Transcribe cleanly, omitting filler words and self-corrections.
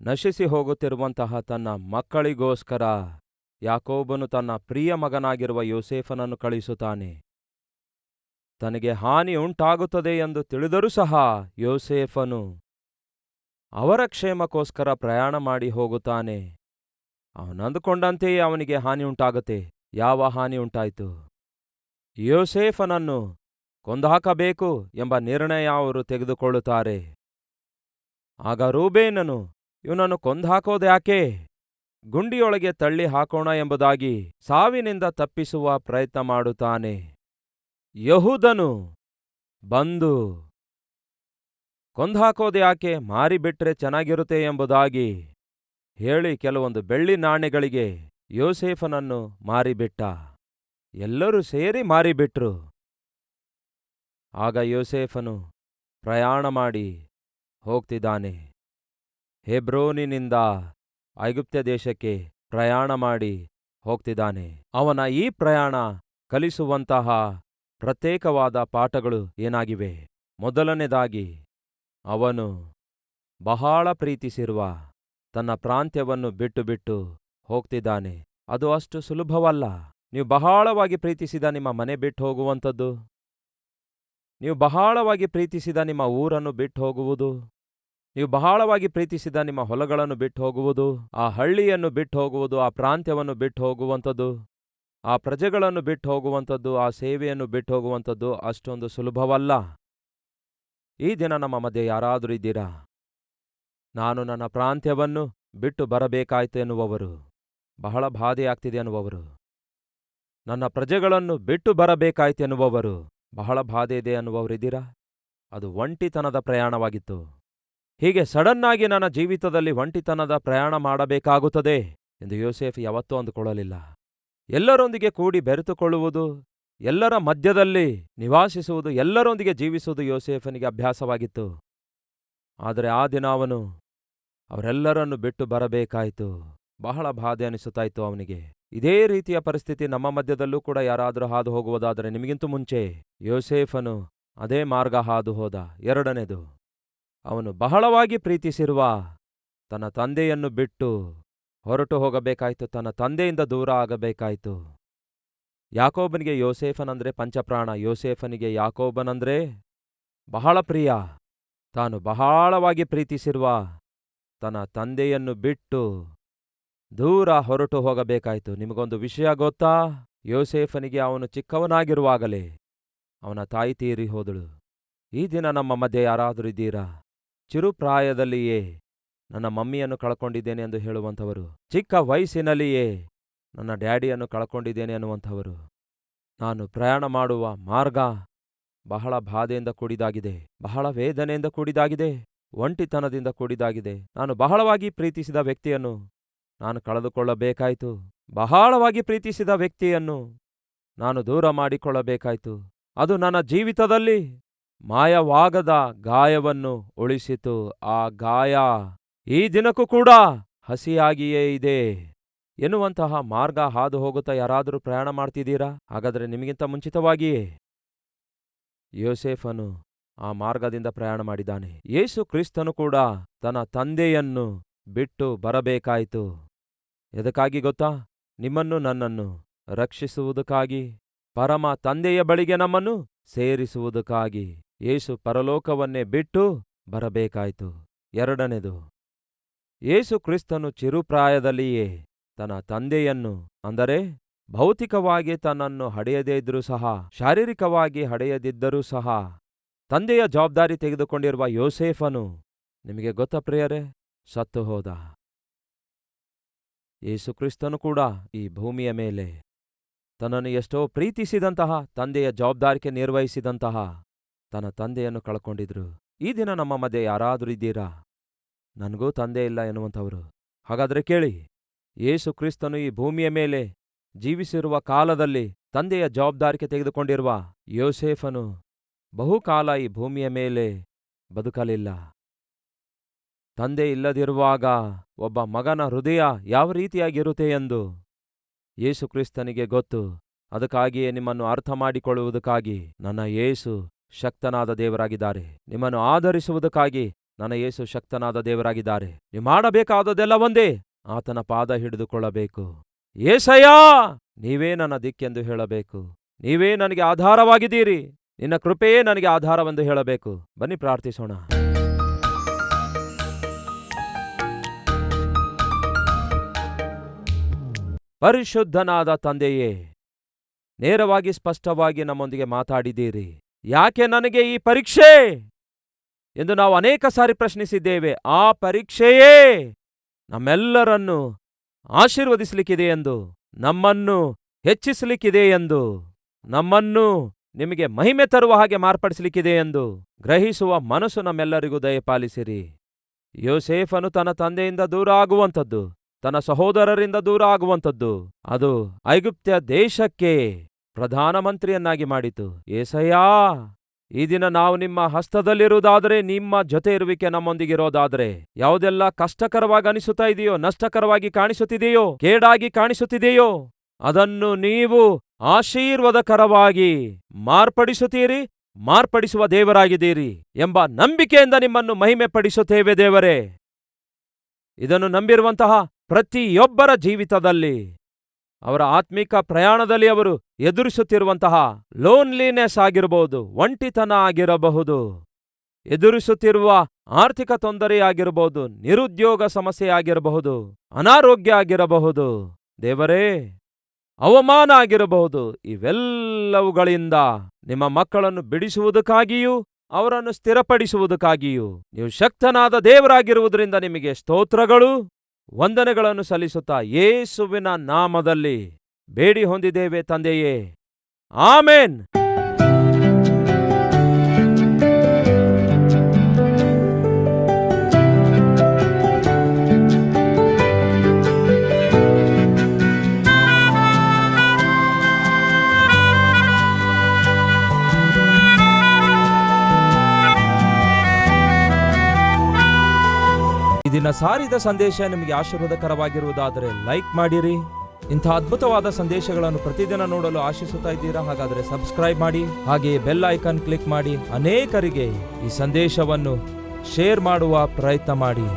ನಶಿಸಿ ಹೋಗುತ್ತಿರುವಂತಹ ತನ್ನ ಮಕ್ಕಳಿಗೋಸ್ಕರ ಯಾಕೋಬನು ತನ್ನ ಪ್ರಿಯ ಮಗನಾಗಿರುವ ಯೋಸೇಫನನ್ನು ಕಳುಹಿಸುತ್ತಾನೆ. ತನಗೆ ಹಾನಿ ಉಂಟಾಗುತ್ತದೆ ಎಂದು ತಿಳಿದರೂ ಸಹ ಯೋಸೇಫನು ಅವರ ಕ್ಷೇಮಕ್ಕೋಸ್ಕರ ಪ್ರಯಾಣ ಮಾಡಿ ಹೋಗುತ್ತಾನೆ. ಅವನಂದುಕೊಂಡಂತೆಯೇ ಅವನಿಗೆ ಹಾನಿ ಉಂಟಾಗುತ್ತೆ. ಯಾವ ಹಾನಿ ಉಂಟಾಯಿತು? ಯೋಸೇಫನನ್ನು ಕೊಂದುಹಾಕಬೇಕು ಎಂಬ ನಿರ್ಣಯ ಅವರು ತೆಗೆದುಕೊಳ್ಳುತ್ತಾರೆ. ಆಗ ರೂಬೇನನು ಇವನನ್ನು ಕೊಂದುಹಾಕೋದ್ಯಾಕೆ, ಗುಂಡಿಯೊಳಗೆ ತಳ್ಳಿ ಹಾಕೋಣ ಎಂಬುದಾಗಿ ಸಾವಿನಿಂದ ತಪ್ಪಿಸುವ ಪ್ರಯತ್ನ ಮಾಡುತ್ತಾನೆ. ಯೆಹೂದನು ಬಂದು ಕೊಂದುಹಾಕೋದ್ಯಾಕೆ, ಮಾರಿಬಿಟ್ರೆ ಚೆನ್ನಾಗಿರುತ್ತೆ ಎಂಬುದಾಗಿ ಹೇಳಿ ಕೆಲವೊಂದು ಬೆಳ್ಳಿ ನಾಣ್ಯಗಳಿಗೆ ಯೋಸೇಫನನ್ನು ಮಾರಿಬಿಟ್ಟ. ಎಲ್ಲರೂ ಸೇರಿ ಮಾರಿಬಿಟ್ರು. ಆಗ ಯೋಸೇಫನು ಪ್ರಯಾಣ ಮಾಡಿ ಹೋಗ್ತಿದ್ದಾನೆ. ಹೆಬ್ರೋನಿನಿಂದ ಐಗುಪ್ತ ದೇಶಕ್ಕೆ ಪ್ರಯಾಣ ಮಾಡಿ ಹೋಗ್ತಿದ್ದಾನೆ. ಅವನ ಈ ಪ್ರಯಾಣ ಕಲಿಸುವಂತಹ ಪ್ರತ್ಯೇಕವಾದ ಪಾಠಗಳು ಏನಾಗಿವೆ? ಮೊದಲನೇದಾಗಿ, ಅವನು ಬಹಳ ಪ್ರೀತಿಸಿರುವ ತನ್ನ ಪ್ರಾಂತ್ಯವನ್ನು ಬಿಟ್ಟು ಬಿಟ್ಟು ಹೋಗ್ತಿದ್ದಾನೆ. ಅದು ಅಷ್ಟು ಸುಲಭವಲ್ಲ. ನೀವು ಬಹಳವಾಗಿ ಪ್ರೀತಿಸಿದ ನಿಮ್ಮ ಮನೆ ಬಿಟ್ಟು ಹೋಗುವಂಥದ್ದು, ನೀವು ಬಹಳವಾಗಿ ಪ್ರೀತಿಸಿದ ನಿಮ್ಮ ಊರನ್ನು ಬಿಟ್ಟು ಹೋಗುವುದು, ನೀವು ಬಹಳವಾಗಿ ಪ್ರೀತಿಸಿದ ನಿಮ್ಮ ಹೊಲಗಳನ್ನು ಬಿಟ್ಟು ಹೋಗುವುದು, ಆ ಹಳ್ಳಿಯನ್ನು ಬಿಟ್ಟು ಹೋಗುವುದು, ಆ ಪ್ರಾಂತ್ಯವನ್ನು ಬಿಟ್ಟು ಹೋಗುವಂಥದ್ದು, ಆ ಪ್ರಜೆಗಳನ್ನು ಬಿಟ್ಟು ಹೋಗುವಂಥದ್ದು, ಆ ಸೇವೆಯನ್ನು ಬಿಟ್ಟು ಹೋಗುವಂಥದ್ದು ಅಷ್ಟೊಂದು ಸುಲಭವಲ್ಲ. ಈ ದಿನ ನಮ್ಮ ಮಧ್ಯೆ ಯಾರಾದರೂ ಇದ್ದೀರಾ? ನಾನು ನನ್ನ ಪ್ರಾಂತ್ಯವನ್ನು ಬಿಟ್ಟು ಬರಬೇಕಾಯ್ತು ಎನ್ನುವವರು, ಬಹಳ ಬಾಧೆಯಾಗ್ತಿದೆ ಅನ್ನುವವರು, ನನ್ನ ಪ್ರಜೆಗಳನ್ನು ಬಿಟ್ಟು ಬರಬೇಕಾಯ್ತು ಎನ್ನುವವರು, ಬಹಳ ಬಾಧೆ ಇದೆ ಅನ್ನುವವರಿದ್ದೀರಾ? ಅದು ಒಂಟಿತನದ ಪ್ರಯಾಣವಾಗಿತ್ತು. ಹೀಗೆ ಸಡನ್ನಾಗಿ ನನ್ನ ಜೀವಿತದಲ್ಲಿ ಒಂಟಿತನದ ಪ್ರಯಾಣ ಮಾಡಬೇಕಾಗುತ್ತದೆ ಎಂದು ಯೋಸೇಫ್ ಯಾವತ್ತೂ ಅಂದುಕೊಳ್ಳಲಿಲ್ಲ. ಎಲ್ಲರೊಂದಿಗೆ ಕೂಡಿ ಬೆರೆತುಕೊಳ್ಳುವುದು, ಎಲ್ಲರ ಮಧ್ಯದಲ್ಲಿ ನಿವಾಸಿಸುವುದು, ಎಲ್ಲರೊಂದಿಗೆ ಜೀವಿಸುವುದು ಯೋಸೇಫನಿಗೆ ಅಭ್ಯಾಸವಾಗಿತ್ತು. ಆದರೆ ಆ ದಿನ ಅವನು ಅವರೆಲ್ಲರನ್ನು ಬಿಟ್ಟು ಬರಬೇಕಾಯಿತು. ಬಹಳ ಬಾಧೆ ಅನಿಸುತ್ತಾಯಿತು ಅವನಿಗೆ. ಇದೇ ರೀತಿಯ ಪರಿಸ್ಥಿತಿ ನಮ್ಮ ಮಧ್ಯದಲ್ಲೂ ಕೂಡ ಯಾರಾದರೂ ಹಾದು ಹೋಗುವುದಾದರೆ ನಿಮಗಿಂತೂ ಮುಂಚೆ ಯೋಸೇಫನು ಅದೇ ಮಾರ್ಗ ಹಾದು ಹೋದ. ಎರಡನೇದು, ಅವನು ಬಹಳವಾಗಿ ಪ್ರೀತಿಸಿರುವ ತನ್ನ ತಂದೆಯನ್ನು ಬಿಟ್ಟು ಹೊರಟು ಹೋಗಬೇಕಾಯಿತು. ತನ್ನ ತಂದೆಯಿಂದ ದೂರ ಆಗಬೇಕಾಯಿತು. ಯಾಕೋಬನಿಗೆ ಯೋಸೇಫನಂದ್ರೆ ಪಂಚಪ್ರಾಣ. ಯೋಸೇಫನಿಗೆ ಯಾಕೋಬನಂದ್ರೆ ಬಹಳ ಪ್ರಿಯ. ತಾನು ಬಹಳವಾಗಿ ಪ್ರೀತಿಸಿರುವ ತನ್ನ ತಂದೆಯನ್ನು ಬಿಟ್ಟು ದೂರ ಹೊರಟು ಹೋಗಬೇಕಾಯಿತು. ನಿಮಗೊಂದು ವಿಷಯ ಗೊತ್ತಾ? ಯೋಸೇಫನಿಗೆ ಅವನು ಚಿಕ್ಕವನಾಗಿರುವಾಗಲೇ ಅವನ ತಾಯಿ ತೀರಿ ಹೋದಳು. ಈ ದಿನ ನಮ್ಮ ಮಧ್ಯೆ ಯಾರಾದರೂ ಇದ್ದೀರಾ? ಚಿರುಪ್ರಾಯದಲ್ಲಿಯೇ ನನ್ನ ಮಮ್ಮಿಯನ್ನು ಕಳ್ಕೊಂಡಿದ್ದೇನೆ ಎಂದು ಹೇಳುವಂಥವರು, ಚಿಕ್ಕ ವಯಸ್ಸಿನಲ್ಲಿಯೇ ನನ್ನ ಡ್ಯಾಡಿಯನ್ನು ಕಳ್ಕೊಂಡಿದ್ದೇನೆ ಅನ್ನುವಂಥವರು. ನಾನು ಪ್ರಯಾಣ ಮಾಡುವ ಮಾರ್ಗ ಬಹಳ ಬಾಧೆಯಿಂದ ಕೂಡಿದಾಗಿದೆ, ಬಹಳ ವೇದನೆಯಿಂದ ಕೂಡಿದಾಗಿದೆ, ಒಂಟಿತನದಿಂದ ಕೂಡಿದಾಗಿದೆ. ನಾನು ಬಹಳವಾಗಿ ಪ್ರೀತಿಸಿದ ವ್ಯಕ್ತಿಯನ್ನು ನಾನು ಕಳೆದುಕೊಳ್ಳಬೇಕಾಯಿತು. ಬಹಳವಾಗಿ ಪ್ರೀತಿಸಿದ ವ್ಯಕ್ತಿಯನ್ನು ನಾನು ದೂರ ಮಾಡಿಕೊಳ್ಳಬೇಕಾಯಿತು. ಅದು ನನ್ನ ಜೀವಿತದಲ್ಲಿ ಮಾಯವಾಗದ ಗಾಯವನ್ನು ಉಳಿಸಿತು. ಆ ಗಾಯ ಈ ದಿನಕ್ಕೂ ಕೂಡ ಹಸಿಯಾಗಿಯೇ ಇದೆ ಎನ್ನುವಂತಹ ಮಾರ್ಗ ಹಾದು ಹೋಗುತ್ತಾ ಯಾರಾದರೂ ಪ್ರಯಾಣ ಮಾಡ್ತಿದ್ದೀರಾ? ಹಾಗಾದರೆ ನಿಮಗಿಂತ ಮುಂಚಿತವಾಗಿಯೇ ಯೋಸೇಫನು ಆ ಮಾರ್ಗದಿಂದ ಪ್ರಯಾಣ ಮಾಡಿದ್ದಾನೆ. ಯೇಸು ಕ್ರಿಸ್ತನು ಕೂಡ ತನ್ನ ತಂದೆಯನ್ನು ಬಿಟ್ಟು ಬರಬೇಕಾಯಿತು. ಎದಕ್ಕಾಗಿ ಗೊತ್ತಾ? ನಿಮ್ಮನ್ನು ನನ್ನನ್ನು ರಕ್ಷಿಸುವುದಕ್ಕಾಗಿ, ಪರಮ ತಂದೆಯ ಬಳಿಗೆ ನಮ್ಮನ್ನು ಸೇರಿಸುವುದಕ್ಕಾಗಿ ಯೇಸು ಪರಲೋಕವನ್ನೇ ಬಿಟ್ಟು ಬರಬೇಕಾಯಿತು. ಎರಡನೇದು, ಯೇಸು ಕ್ರಿಸ್ತನು ಚಿರುಪ್ರಾಯದಲ್ಲಿಯೇ ತನ್ನ ತಂದೆಯನ್ನು, ಅಂದರೆ ಭೌತಿಕವಾಗಿ ತನ್ನನ್ನು ಹಡೆಯದೇ ಇದ್ದರೂ ಸಹ, ಶಾರೀರಿಕವಾಗಿ ಹಡೆಯದಿದ್ದರೂ ಸಹ ತಂದೆಯ ಜವಾಬ್ದಾರಿ ತೆಗೆದುಕೊಂಡಿರುವ ಯೋಸೇಫನು, ನಿಮಗೆ ಗೊತ್ತಾ ಪ್ರಿಯರೇ, ಸತ್ತು ಹೋದ. ಯೇಸು ಕ್ರಿಸ್ತನು ಕೂಡ ಈ ಭೂಮಿಯ ಮೇಲೆ ತನ್ನನ್ನು ಎಷ್ಟೋ ಪ್ರೀತಿಸಿದಂತಹ, ತಂದೆಯ ಜವಾಬ್ದಾರಿಕೆ ನಿರ್ವಹಿಸಿದಂತಹ ತನ್ನ ತಂದೆಯನ್ನು ಕಳ್ಕೊಂಡಿದ್ರು. ಈ ದಿನ ನಮ್ಮ ಮಧ್ಯೆ ಯಾರಾದರೂ ಇದ್ದೀರಾ? ನನಗೂ ತಂದೆ ಇಲ್ಲ ಎನ್ನುವಂಥವರು. ಹಾಗಾದರೆ ಕೇಳಿ, ಯೇಸು ಕ್ರಿಸ್ತನು ಈ ಭೂಮಿಯ ಮೇಲೆ ಜೀವಿಸಿರುವ ಕಾಲದಲ್ಲಿ ತಂದೆಯ ಜವಾಬ್ದಾರಿಕೆ ತೆಗೆದುಕೊಂಡಿರುವ ಯೋಸೇಫನು ಬಹುಕಾಲ ಈ ಭೂಮಿಯ ಮೇಲೆ ಬದುಕಲಿಲ್ಲ. ತಂದೆ ಇಲ್ಲದಿರುವಾಗ ಒಬ್ಬ ಮಗನ ಹೃದಯ ಯಾವ ರೀತಿಯಾಗಿರುತ್ತೆ ಎಂದು ಯೇಸು ಕ್ರಿಸ್ತನಿಗೆ ಗೊತ್ತು. ಅದಕ್ಕಾಗಿಯೇ ನಿಮ್ಮನ್ನು ಅರ್ಥ ಮಾಡಿಕೊಳ್ಳುವುದಕ್ಕಾಗಿ ನನ್ನ ಯೇಸು ಶಕ್ತನಾದ ದೇವರಾಗಿದ್ದಾರೆ. ನಿಮ್ಮನ್ನು ಆಧರಿಸುವುದಕ್ಕಾಗಿ ನನ್ನ ಯೇಸು ಶಕ್ತನಾದ ದೇವರಾಗಿದ್ದಾರೆ. ನೀವು ಮಾಡಬೇಕಾದದೆಲ್ಲ ಒಂದೇ, ಆತನ ಪಾದ ಹಿಡಿದುಕೊಳ್ಳಬೇಕು. ಯೇಸಯ್ಯ, ನೀವೇ ನನ್ನ ದಿಕ್ಕೆಂದು ಹೇಳಬೇಕು. ನೀವೇ ನನಗೆ ಆಧಾರವಾಗಿದ್ದೀರಿ, ನಿನ್ನ ಕೃಪೆಯೇ ನನಗೆ ಆಧಾರವೆಂದು ಹೇಳಬೇಕು. ಬನ್ನಿ ಪ್ರಾರ್ಥಿಸೋಣ. ಪರಿಶುದ್ಧನಾದ ತಂದೆಯೇ, ನೇರವಾಗಿ ಸ್ಪಷ್ಟವಾಗಿ ನಮ್ಮೊಂದಿಗೆ ಮಾತಾಡಿದ್ದೀರಿ. ಯಾಕೆ ನನಗೆ ಈ ಪರೀಕ್ಷೆ ಎಂದು ನಾವು ಅನೇಕ ಸಾರಿ ಪ್ರಶ್ನಿಸಿದ್ದೇವೆ. ಆ ಪರೀಕ್ಷೆಯೇ ನಮ್ಮೆಲ್ಲರನ್ನು ಆಶೀರ್ವದಿಸಲಿಕ್ಕಿದೆ ಎಂದು, ನಮ್ಮನ್ನು ಹೆಚ್ಚಿಸಲಿಕ್ಕಿದೆ ಎಂದು, ನಮ್ಮನ್ನು ನಿಮಗೆ ಮಹಿಮೆ ತರುವ ಹಾಗೆ ಮಾರ್ಪಡಿಸಲಿಕ್ಕಿದೆ ಎಂದು ಗ್ರಹಿಸುವ ಮನಸ್ಸು ನಮ್ಮೆಲ್ಲರಿಗೂ ದಯಪಾಲಿಸಿರಿ. ಯೋಸೇಫನು ತನ್ನ ತಂದೆಯಿಂದ ದೂರ ಆಗುವಂಥದ್ದು, ತನ್ನ ಸಹೋದರರಿಂದ ದೂರ ಆಗುವಂಥದ್ದು, ಅದು ಐಗುಪ್ತ ದೇಶಕ್ಕೆ ಪ್ರಧಾನಮಂತ್ರಿಯನ್ನಾಗಿ ಮಾಡಿತು. ಯೇಸಯ್ಯ, ಈ ದಿನ ನಾವು ನಿಮ್ಮ ಹಸ್ತದಲ್ಲಿರುವುದಾದರೆ, ನಿಮ್ಮ ಜೊತೆ ಇರುವಿಕೆ ನಮ್ಮೊಂದಿಗಿರೋದಾದರೆ, ಯಾವುದೆಲ್ಲ ಕಷ್ಟಕರವಾಗಿ ಅನಿಸುತ್ತಾ ಇದೆಯೋ, ನಷ್ಟಕರವಾಗಿ ಕಾಣಿಸುತ್ತಿದೆಯೋ, ಕೇಡಾಗಿ ಕಾಣಿಸುತ್ತಿದೆಯೋ, ಅದನ್ನು ನೀವು ಆಶೀರ್ವಾದಕರವಾಗಿ ಮಾರ್ಪಡಿಸುತ್ತೀರಿ, ಮಾರ್ಪಡಿಸುವ ದೇವರಾಗಿದ್ದೀರಿ ಎಂಬ ನಂಬಿಕೆಯಿಂದ ನಿಮ್ಮನ್ನು ಮಹಿಮೆ ಪಡಿಸುತ್ತೇವೆ ದೇವರೇ. ಇದನ್ನು ನಂಬಿರುವಂತಹ ಪ್ರತಿಯೊಬ್ಬರ ಜೀವಿತದಲ್ಲಿ, ಅವರ ಆತ್ಮಿಕ ಪ್ರಯಾಣದಲ್ಲಿ ಅವರು ಎದುರಿಸುತ್ತಿರುವಂತಹ ಲೋನ್ಲಿನೆಸ್ ಆಗಿರಬಹುದು, ಒಂಟಿತನ ಆಗಿರಬಹುದು, ಎದುರಿಸುತ್ತಿರುವ ಆರ್ಥಿಕ ತೊಂದರೆಯಾಗಿರಬಹುದು, ನಿರುದ್ಯೋಗ ಸಮಸ್ಯೆ ಆಗಿರಬಹುದು, ಅನಾರೋಗ್ಯ ಆಗಿರಬಹುದು, ದೇವರೇ ಅವಮಾನ ಆಗಿರಬಹುದು, ಇವೆಲ್ಲವುಗಳಿಂದ ನಿಮ್ಮ ಮಕ್ಕಳನ್ನು ಬಿಡಿಸುವುದಕ್ಕಾಗಿಯೂ ಅವರನ್ನು ಸ್ಥಿರಪಡಿಸುವುದಕ್ಕಾಗಿಯೂ ನೀವು ಶಕ್ತನಾದ ದೇವರಾಗಿರುವುದರಿಂದ ನಿಮಗೆ ಸ್ತೋತ್ರಗಳು, ವಂದನೆಗಳನ್ನು ಸಲ್ಲಿಸುತ್ತಾ ಯೇಸುವಿನ ನಾಮದಲ್ಲಿ ಬೇಡಿ ಹೊಂದಿದ್ದೇವೆ ತಂದೆಯೇ, ಆಮೇನ್. ಈ ದಿನ ಸಾರಿದ ಸಂದೇಶ ನಿಮಗೆ ಆಶೀರ್ವಾದಕರವಾಗಿರುವುದಾದರೆ ಲೈಕ್ ಮಾಡಿರಿ. ಇಂಥ ಅದ್ಭುತವಾದ ಸಂದೇಶಗಳನ್ನು ಪ್ರತಿದಿನ ನೋಡಲು ಆಶಿಸುತ್ತಾ ಇದ್ದೀರಾ? ಹಾಗಾದರೆ ಸಬ್ಸ್ಕ್ರೈಬ್ ಮಾಡಿ, ಹಾಗೆಯೇ ಬೆಲ್ ಐಕಾನ್ ಕ್ಲಿಕ್ ಮಾಡಿ, ಅನೇಕರಿಗೆ ಈ ಸಂದೇಶವನ್ನು ಶೇರ್ ಮಾಡುವ ಪ್ರಯತ್ನ ಮಾಡಿ.